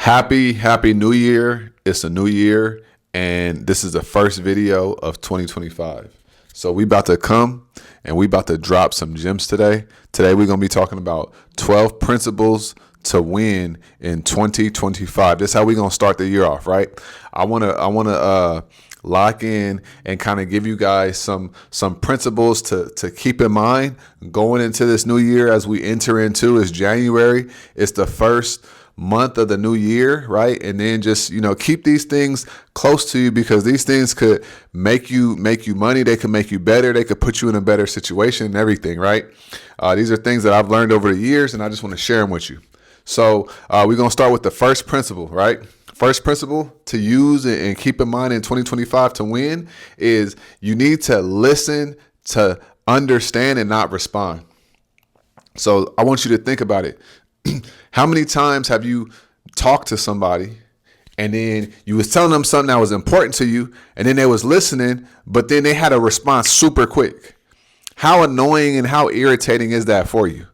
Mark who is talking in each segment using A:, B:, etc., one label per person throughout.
A: Happy New Year. It's a new year, and this is the first video of 2025. So we about to come and we about to drop some gems today. Today we're going to be talking about 12 principles to win in 2025. This is how we're going to start the year off, right? I want to lock in and kind of give you guys some principles to keep in mind going into this new year. As we enter into is January. It's the first month of the new year, right? And then just, keep these things close to you, because these things could make you money. They could make you better. They could put you in a better situation and everything, right? These are things that I've learned over the years, and I just want to share them with you. So we're going to start with the first principle, right? First principle to use and keep in mind in 2025 to win is you need to listen, to understand, and not respond. So I want you to think about it. How many times have you talked to somebody and then you was telling them something that was important to you, and then they was listening, but then they had a response super quick? How annoying and how irritating is that for you,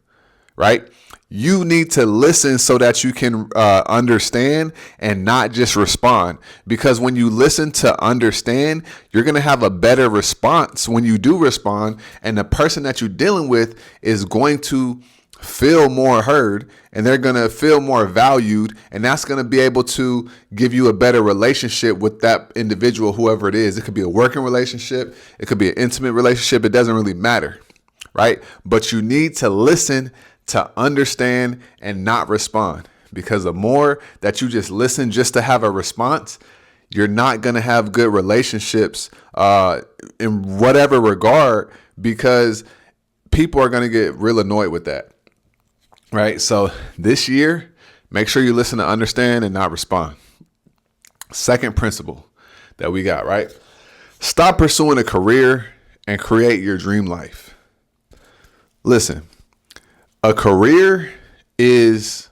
A: right? You need to listen so that you can understand and not just respond. Because when you listen to understand, you're going to have a better response when you do respond. And the person that you're dealing with is going to feel more heard, and they're going to feel more valued. And that's going to be able to give you a better relationship with that individual, whoever it is. It could be a working relationship. It could be an intimate relationship. It doesn't really matter, right? But you need to listen to understand and not respond, because the more that you just listen just to have a response, you're not going to have good relationships in whatever regard, because people are going to get real annoyed with that, right? So this year, make sure you listen to understand and not respond. Second principle that we got, right? Stop pursuing a career and create your dream life. Listen. A career is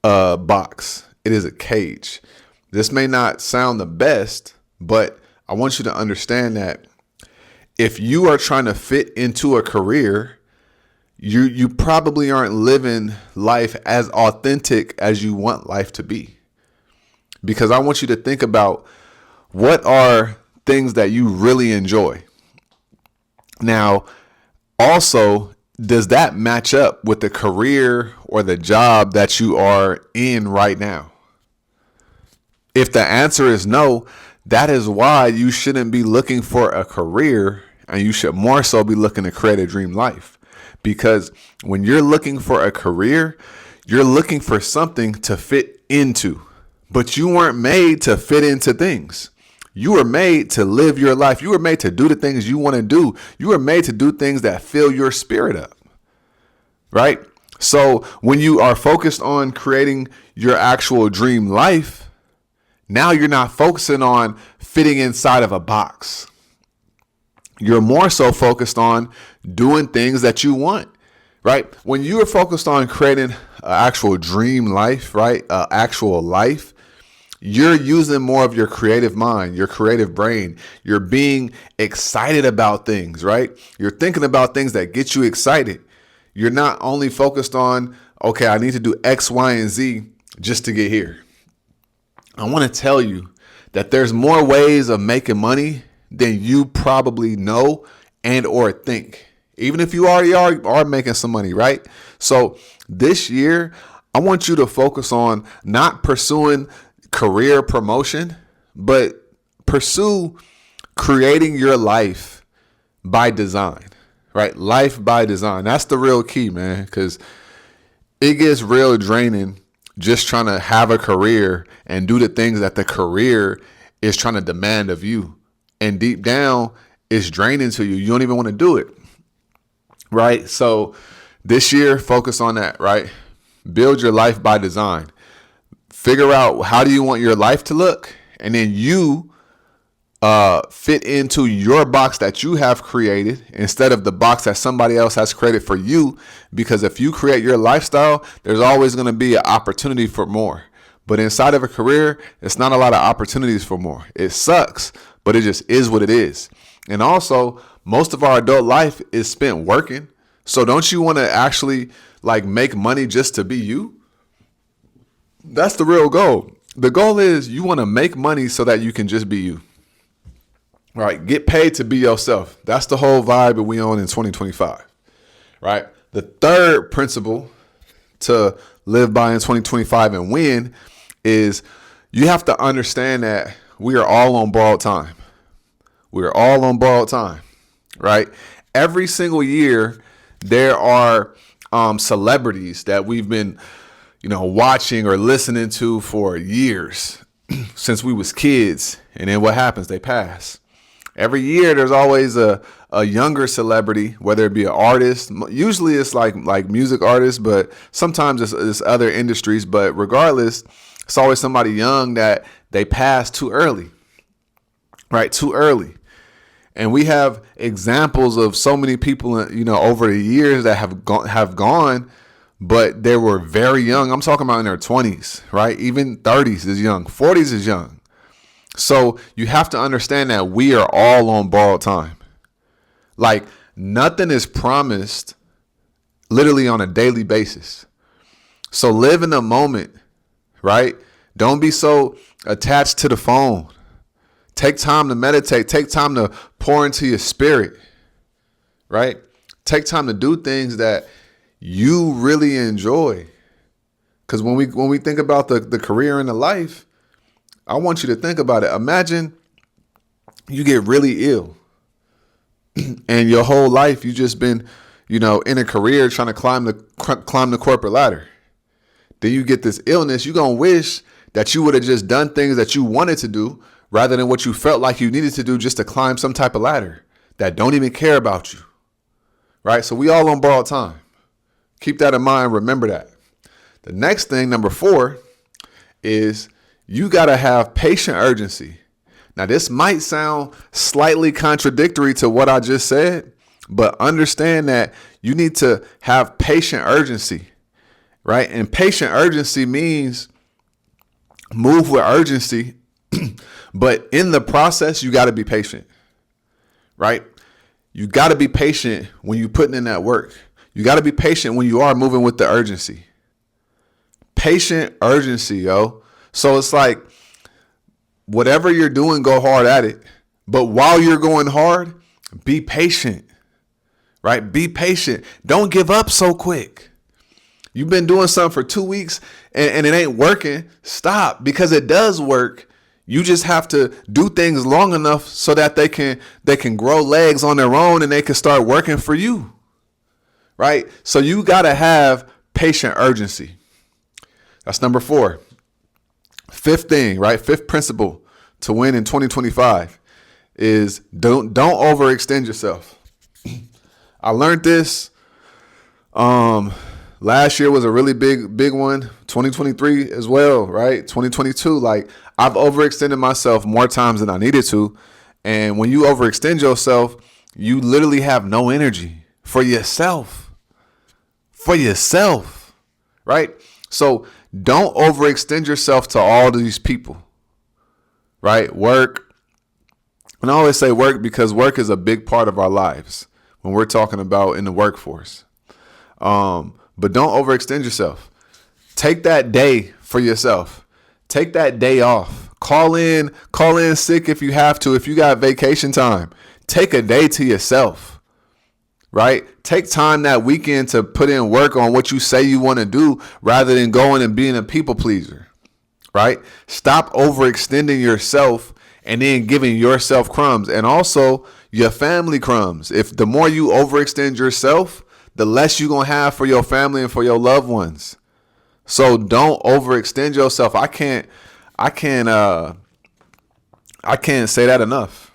A: a box. It is a cage. This may not sound the best, but I want you to understand that if you are trying to fit into a career, you probably aren't living life as authentic as you want life to be. Because I want you to think about what are things that you really enjoy. Now, also, does that match up with the career or the job that you are in right now? If the answer is no, that is why you shouldn't be looking for a career, and you should more so be looking to create a dream life. Because when you're looking for a career, you're looking for something to fit into, but you weren't made to fit into things. You were made to live your life. You were made to do the things you want to do. You were made to do things that fill your spirit up, right? So when you are focused on creating your actual dream life, now you're not focusing on fitting inside of a box. You're more so focused on doing things that you want, right? When you are focused on creating an actual dream life, right? Actual life, you're using more of your creative mind, your creative brain. You're being excited about things, right? You're thinking about things that get you excited. You're not only focused on, okay, I need to do X, Y, and Z just to get here. I want to tell you that there's more ways of making money than you probably know and or think, even if you already are making some money, right? So this year, I want you to focus on not pursuing career promotion, but pursue creating your life by design, right? Life by design. That's the real key, man, because it gets real draining just trying to have a career and do the things that the career is trying to demand of you. And deep down, it's draining to you. You don't even want to do it, right? So this year, focus on that, right? Build your life by design. Figure out how do you want your life to look, and then you fit into your box that you have created instead of the box that somebody else has created for you. Because if you create your lifestyle, there's always going to be an opportunity for more. But inside of a career, it's not a lot of opportunities for more. It sucks, but it just is what it is. And also, most of our adult life is spent working. So don't you want to actually make money just to be you? That's the real goal. The goal is you want to make money so that you can just be you. Right? Get paid to be yourself. That's the whole vibe that we on in 2025. Right? The third principle to live by in 2025 and win is you have to understand that we are all on borrowed time. We are all on borrowed time. Right? Every single year, there are celebrities that we've been, watching or listening to for years since we was kids. And then what happens? They pass. Every year, there's always a younger celebrity, whether it be an artist. Usually it's like music artists, but sometimes it's other industries. But regardless, it's always somebody young that they pass too early, right? Too early. And we have examples of so many people, over the years that have gone, but they were very young. I'm talking about in their 20s, right? Even 30s is young. 40s is young. So you have to understand that we are all on borrowed time. Like nothing is promised literally on a daily basis. So live in the moment, right? Don't be so attached to the phone. Take time to meditate. Take time to pour into your spirit, right? Take time to do things that you really enjoy. Because when we think about the career and the life, I want you to think about it. Imagine you get really ill and your whole life you just been, in a career trying to climb the corporate ladder. Then you get this illness. You're going to wish that you would have just done things that you wanted to do rather than what you felt like you needed to do just to climb some type of ladder that don't even care about you. Right? So we all on borrowed time. Keep that in mind. Remember that. The next thing, number 4, is you got to have patient urgency. Now, this might sound slightly contradictory to what I just said, but understand that you need to have patient urgency, right? And patient urgency means move with urgency, but in the process, you got to be patient, right? You got to be patient when you're putting in that work. You got to be patient when you are moving with the urgency. Patient urgency, yo. So it's like whatever you're doing, go hard at it. But while you're going hard, be patient, right? Be patient. Don't give up so quick. You've been doing something for 2 weeks and it ain't working. Stop, because it does work. You just have to do things long enough so that they can grow legs on their own and they can start working for you, right? So you got to have patient urgency. That's number 4. Fifth thing, right? Fifth principle to win in 2025 is don't overextend yourself. I learned this. Last year was a really big one. 2023 as well, right? 2022, like I've overextended myself more times than I needed to. And when you overextend yourself, you literally have no energy for yourself. Right? So don't overextend yourself to all these people, right? Work. And I always say work because work is a big part of our lives when we're talking about in the workforce. But don't overextend yourself. Take that day for yourself. Take that day off. Call in sick if you have to. If you got vacation time, take a day to yourself, right? Take time that weekend to put in work on what you say you want to do rather than going and being a people pleaser, right? Stop overextending yourself and then giving yourself crumbs and also your family crumbs. If the more you overextend yourself, the less you're going to have for your family and for your loved ones. So don't overextend yourself. I can't say that enough.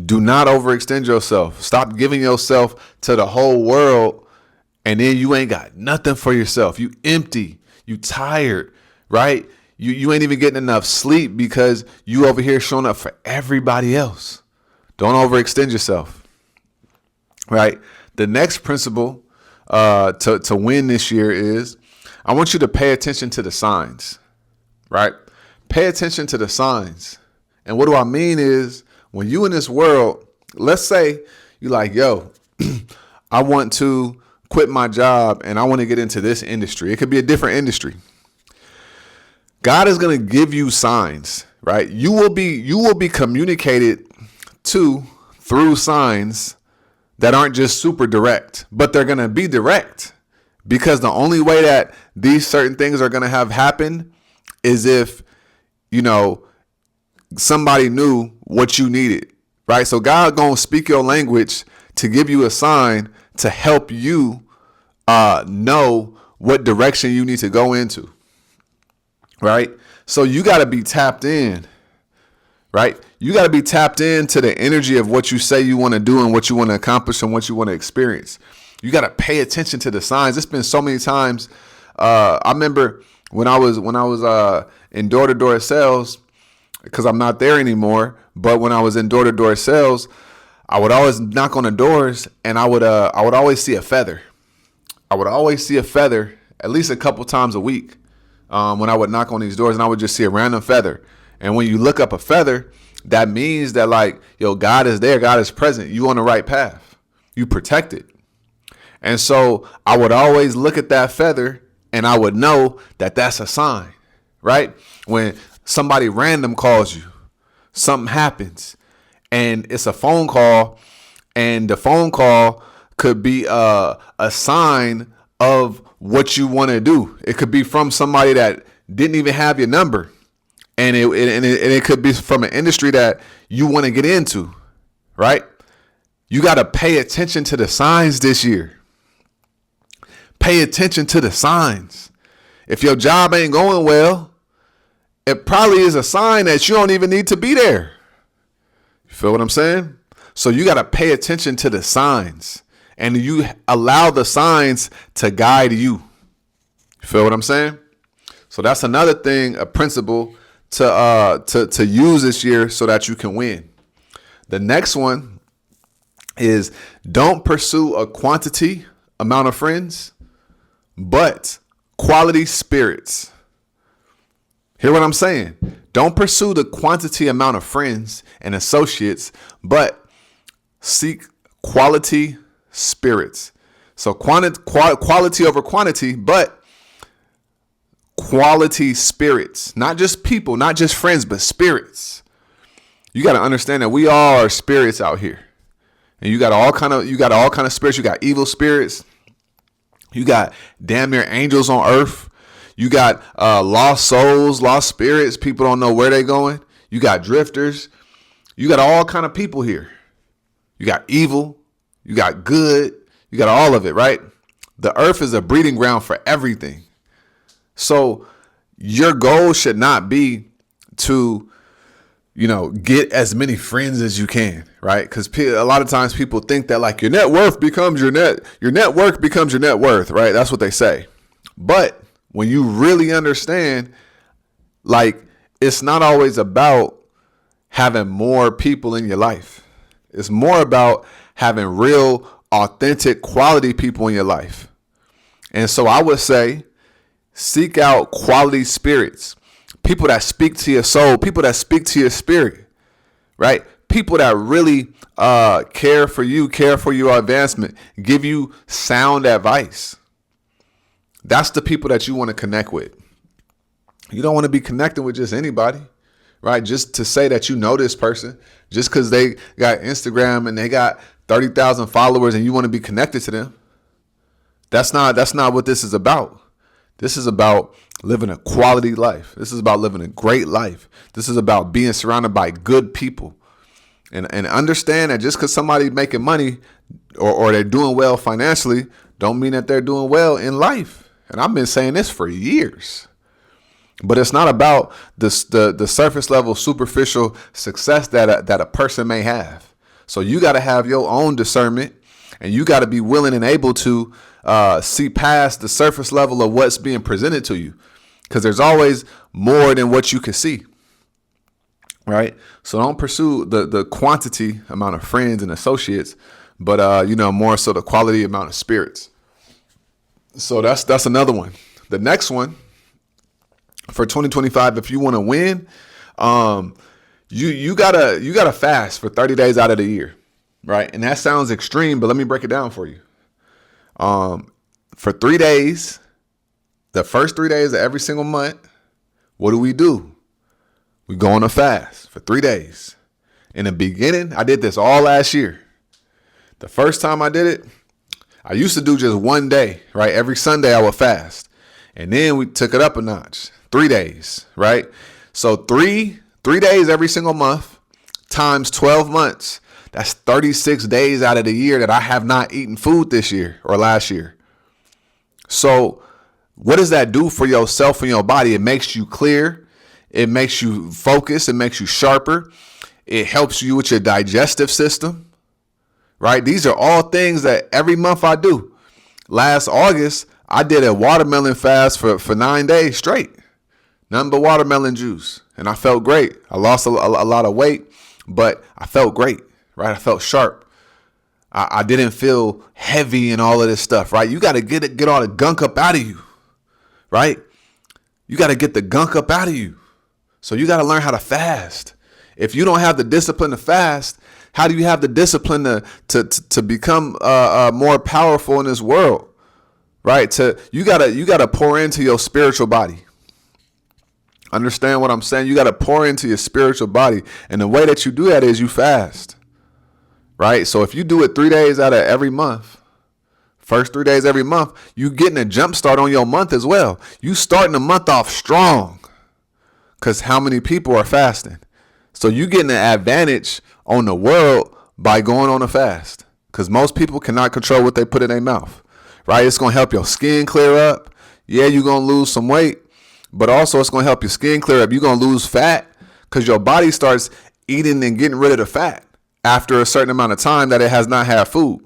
A: Do not overextend yourself. Stop giving yourself to the whole world and then you ain't got nothing for yourself. You empty, you tired, right? You ain't even getting enough sleep because you over here showing up for everybody else. Don't overextend yourself, right? The next principle to win this year is I want you to pay attention to the signs, right? Pay attention to the signs. And what do I mean is when you in this world, let's say you like, yo, I want to quit my job and I want to get into this industry. It could be a different industry. God is going to give you signs, right? You will be communicated to through signs that aren't just super direct, but they're going to be direct, because the only way that these certain things are going to have happen is if, somebody knew what you needed, right? So God going to speak your language to give you a sign to help you know what direction you need to go into, right? So you got to be tapped in, right? You got to be tapped into the energy of what you say you want to do and what you want to accomplish and what you want to experience. You got to pay attention to the signs. It's been so many times. I remember when I was in door-to-door sales, because I'm not there anymore. But when I was in door-to-door sales, I would always knock on the doors, and I would always see a feather. I would always see a feather at least a couple times a week when I would knock on these doors, and I would just see a random feather. And when you look up a feather, that means that God is there, God is present. You on the right path. You protected. And so I would always look at that feather, and I would know that that's a sign, right? When somebody random calls you, something happens, and it's a phone call, and the phone call could be a sign of what you want to do. It could be from somebody that didn't even have your number, and it could be from an industry that you want to get into, right? You got to pay attention to the signs this year. Pay attention to the signs. If your job ain't going well, it probably is a sign that you don't even need to be there. You feel what I'm saying? So you got to pay attention to the signs, and you allow the signs to guide you. You feel what I'm saying? So that's another thing, a principle to use this year so that you can win. The next one is don't pursue a quantity amount of friends, but quality spirits. Hear what I'm saying? Don't pursue the quantity amount of friends and associates, but seek quality spirits. So quality over quantity, but quality spirits. Not just people, not just friends, but spirits. You got to understand that we all are spirits out here. And you got all kind of spirits. You got evil spirits. You got damn near angels on earth. You got lost souls, lost spirits. People don't know where they're going. You got drifters. You got all kind of people here. You got evil. You got good. You got all of it, right? The earth is a breeding ground for everything. So your goal should not be to, get as many friends as you can, right? Because a lot of times people think that your net worth becomes your network becomes your net worth, right? That's what they say. But when you really understand, it's not always about having more people in your life. It's more about having real, authentic, quality people in your life. And so I would say, seek out quality spirits, people that speak to your soul, people that speak to your spirit, right? People that really care for you, care for your advancement, give you sound advice. That's the people that you want to connect with. You don't want to be connecting with just anybody, right? Just to say that you know this person, just because they got Instagram and they got 30,000 followers and you want to be connected to them. That's not what this is about. This is about living a quality life. This is about living a great life. This is about being surrounded by good people. And understand that just because somebody's making money or they're doing well financially, don't mean that they're doing well in life. And I've been saying this for years. But it's not about the surface level, superficial success that a person may have. So you got to have your own discernment, and you got to be willing and able to see past the surface level of what's being presented to you, because there's always more than what you can see. Right. So don't pursue the quantity amount of friends and associates, but, more so the quality amount of spirits. So that's another one. The next one for 2025, if you want to win, you gotta fast for 30 days out of the year. Right. And that sounds extreme, but let me break it down for you. For 3 days, the first 3 days of every single month, What do? We go on a fast for 3 days. In the beginning, I did this all last year. The first time I did it, I used to do just 1 day, right? Every Sunday I would fast. And then we took it up a notch, 3 days, right? So three days every single month times 12 months. That's 36 days out of the year that I have not eaten food this year or last year. So what does that do for yourself and your body? It makes you clear. It makes you focus. It makes you sharper. It helps you with your digestive system, right? These are all things that every month I do. Last August, I did a watermelon fast for 9 days straight. Nothing but watermelon juice. And I felt great. I lost a lot of weight, but I felt great, right? I felt sharp. I didn't feel heavy and all of this stuff, right? You got to get all the gunk up out of you, right? You got to get the gunk up out of you. So you got to learn how to fast. If you don't have the discipline to fast, how do you have the discipline to become more powerful in this world, right? You gotta pour into your spiritual body. Understand what I'm saying? You got to pour into your spiritual body. And the way that you do that is you fast, right? So if you do it 3 days out of every month, first 3 days every month, you getting a jump start on your month as well. You starting the month off strong because how many people are fasting? So you getting an advantage on the world by going on a fast because most people cannot control what they put in their mouth, right? It's going to help your skin clear up. Yeah, you're going to lose some weight. But also it's going to help your skin clear up. You're going to lose fat because your body starts eating and getting rid of the fat after a certain amount of time that it has not had food,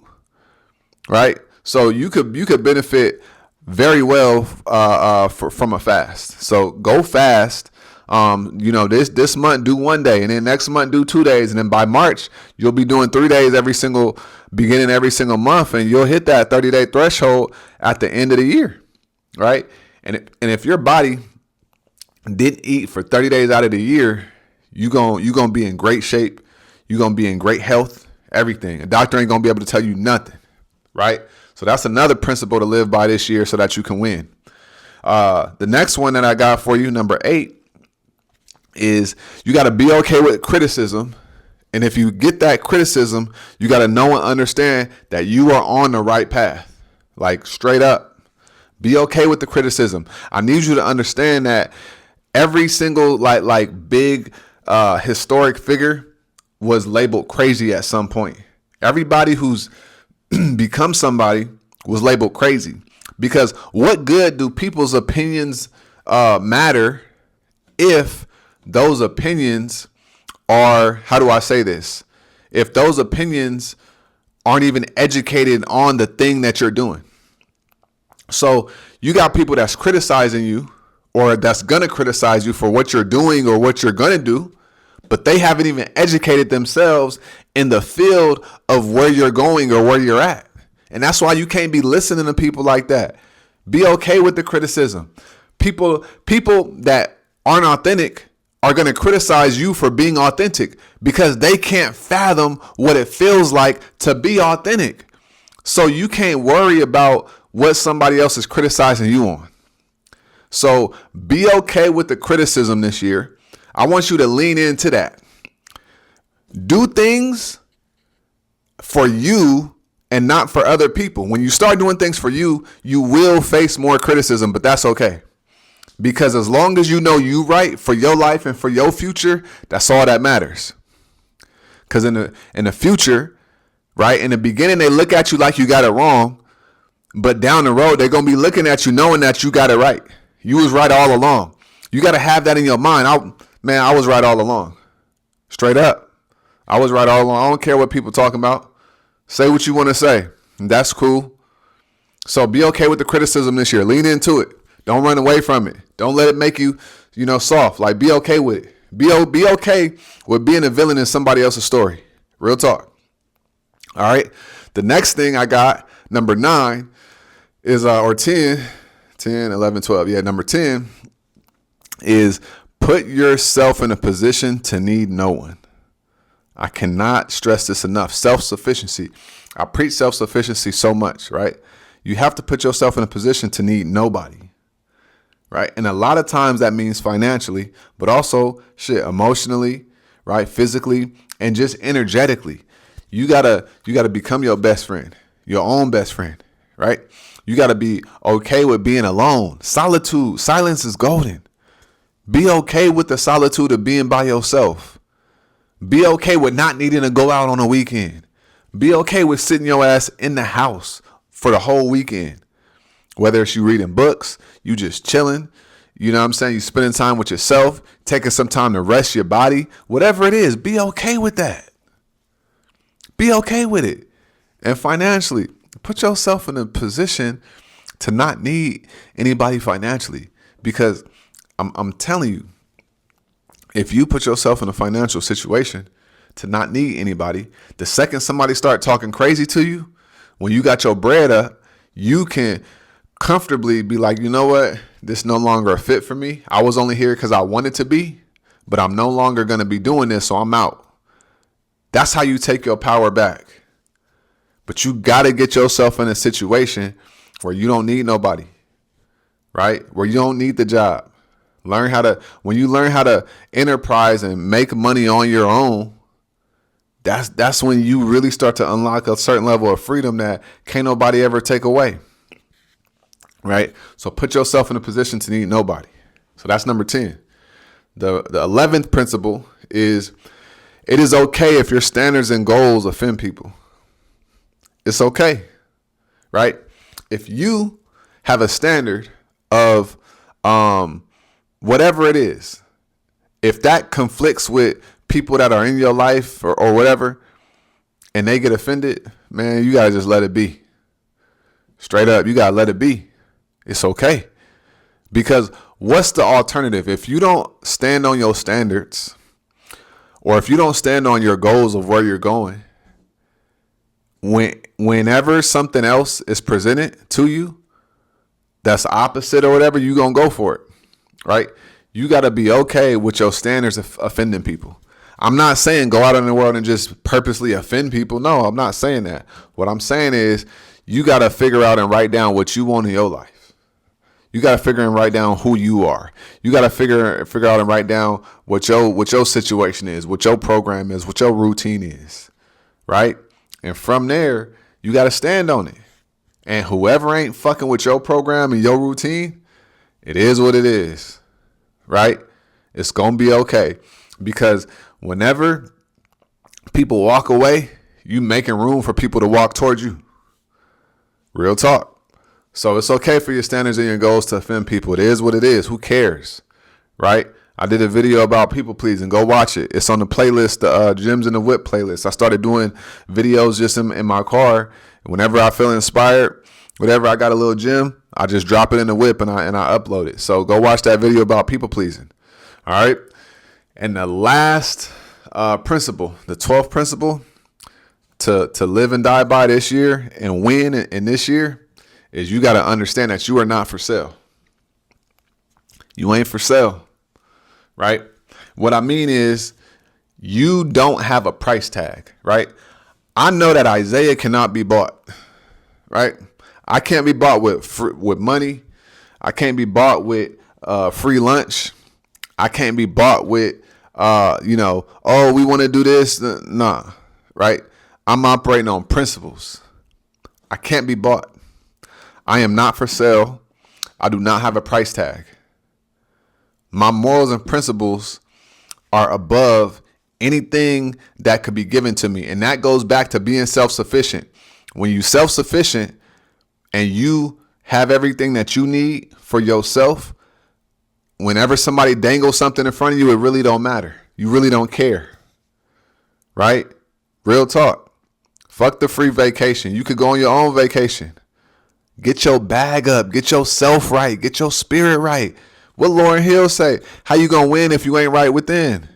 A: right? So you could benefit very well from a fast. So go fast. This month do 1 day, and then next month do 2 days, and then by March you'll be doing 3 days every single month, and you'll hit that 30-day threshold at the end of the year, right? And if your body didn't eat for 30 days out of the year, you're gonna be in great shape. You're gonna be in great health, everything. A doctor ain't gonna be able to tell you nothing, right? So that's another principle to live by this year so that you can win. The next one that I got for you, number 8, is you got to be okay with criticism. And if you get that criticism, you got to know and understand that you are on the right path, like straight up. Be okay with the criticism. I need you to understand that every single like big historic figure was labeled crazy at some point. Everybody who's become somebody was labeled crazy, because what good do people's opinions matter if those opinions are, how do I say this? If those opinions aren't even educated on the thing that you're doing. So you got people that's criticizing you or that's going to criticize you for what you're doing or what you're going to do, but they haven't even educated themselves in the field of where you're going or where you're at. And that's why you can't be listening to people like that. Be okay with the criticism. People that aren't authentic are going to criticize you for being authentic because they can't fathom what it feels like to be authentic. So you can't worry about what somebody else is criticizing you on. So be okay with the criticism this year. I want you to lean into that. Do things for you and not for other people. When you start doing things for you, you will face more criticism, but that's okay. Because as long as you know you right for your life and for your future, that's all that matters. Because in the future, right, in the beginning, they look at you like you got it wrong. But down the road, they're going to be looking at you knowing that you got it right. You was right all along. You got to have that in your mind. I was right all along. Straight up. I was right all along. I don't care what people talking about. Say what you want to say. And that's cool. So be okay with the criticism this year. Lean into it. Don't run away from it. Don't let it make you, soft. Like, be okay with it. Be okay with being a villain in somebody else's story. Real talk. All right. The next thing I got, number 9, is, or 10, 11, 12. Yeah, number 10 is put yourself in a position to need no one. I cannot stress this enough. Self-sufficiency. I preach self-sufficiency so much, right? You have to put yourself in a position to need nobody. right? And a lot of times that means financially, but also emotionally, right? Physically, and just energetically. You gotta become your best friend, your own best friend, right? You gotta be okay with being alone. Solitude, silence is golden. Be okay with the solitude of being by yourself. Be okay with not needing to go out on a weekend. Be okay with sitting your ass in the house for the whole weekend. Whether it's you reading books, you just chilling, you know what I'm saying? You spending time with yourself, taking some time to rest your body, whatever it is, be okay with that. Be okay with it. And financially, put yourself in a position to not need anybody financially, because I'm telling you, if you put yourself in a financial situation to not need anybody, the second somebody start talking crazy to you, when you got your bread up, you can comfortably be like, you know what? This no longer a fit for me. I was only here because I wanted to be, but I'm no longer going to be doing this, so I'm out. That's how you take your power back. But you got to get yourself in a situation where you don't need nobody, right? Where you don't need the job. When you learn how to enterprise and make money on your own, that's when you really start to unlock a certain level of freedom that can't nobody ever take away. Right? So put yourself in a position to need nobody. So that's number 10. The 11th principle is, it is okay if your standards and goals offend people. It's okay. Right? If you have a standard of whatever it is, if that conflicts with people that are in your life or whatever, and they get offended, man, you gotta just let it be. Straight up, you gotta let it be. It's okay. Because what's the alternative? If you don't stand on your standards, or if you don't stand on your goals of where you're going, whenever something else is presented to you that's opposite or whatever, you're gonna go for it. Right? You got to be okay with your standards of offending people. I'm not saying go out in the world and just purposely offend people. No, I'm not saying that. What I'm saying is you got to figure out and write down what you want in your life. You got to figure and write down who you are. You got to figure out and write down what your situation is, what your program is, what your routine is. Right? And from there, you got to stand on it. And whoever ain't fucking with your program and your routine, it is what it is, right? It's going to be okay, because whenever people walk away, you making room for people to walk towards you. Real talk. So it's okay for your standards and your goals to offend people. It is what it is. Who cares, right? I did a video about people pleasing. Go watch it. It's on the playlist, the Gems in the Whip playlist. I started doing videos just in my car. Whenever I feel inspired, whatever, I got a little gem, I just drop it in the whip and I upload it. So go watch that video about people pleasing. All right. And the last principle, the 12th principle to live and die by this year and win in this year is you got to understand that you are not for sale. You ain't for sale. Right. What I mean is you don't have a price tag. Right. I know that Isiah cannot be bought. Right. I can't be bought with money. I can't be bought with free lunch. I can't be bought with, oh, we want to do this. Nah, right? I'm operating on principles. I can't be bought. I am not for sale. I do not have a price tag. My morals and principles are above anything that could be given to me. And that goes back to being self-sufficient. When you self-sufficient, and you have everything that you need for yourself, whenever somebody dangles something in front of you, it really don't matter. You really don't care. Right? Real talk. Fuck the free vacation. You could go on your own vacation. Get your bag up. Get yourself right. Get your spirit right. What Lauryn Hill say? How you gonna win if you ain't right within?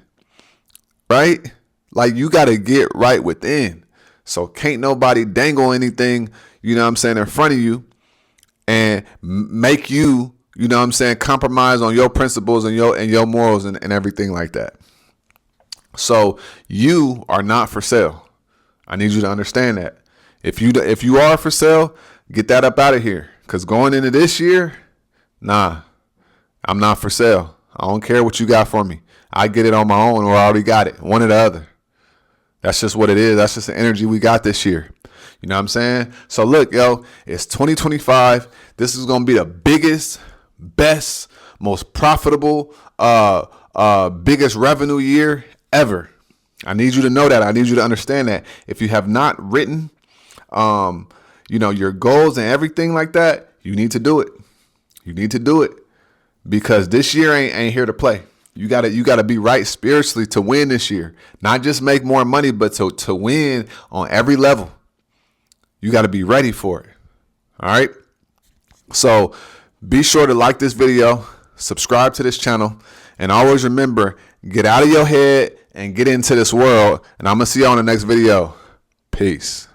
A: Right? Like, you got to get right within. So can't nobody dangle anything, you know what I'm saying, in front of you and make you, you know what I'm saying, compromise on your principles and your morals and everything like that. So you are not for sale. I need you to understand that. If you are for sale, get that up out of here. Because going into this year, nah, I'm not for sale. I don't care what you got for me. I get it on my own, or I already got it, one or the other. That's just what it is. That's just the energy we got this year. You know what I'm saying? So look, yo, it's 2025. This is going to be the biggest, best, most profitable, biggest revenue year ever. I need you to know that. I need you to understand that. If you have not written, your goals and everything like that, you need to do it. You need to do it, because this year ain't here to play. You gotta be right spiritually to win this year. Not just make more money, but to win on every level. You got to be ready for it. All right. So be sure to like this video, subscribe to this channel, and always remember, get out of your head and get into this world. And I'm going to see you on the next video. Peace.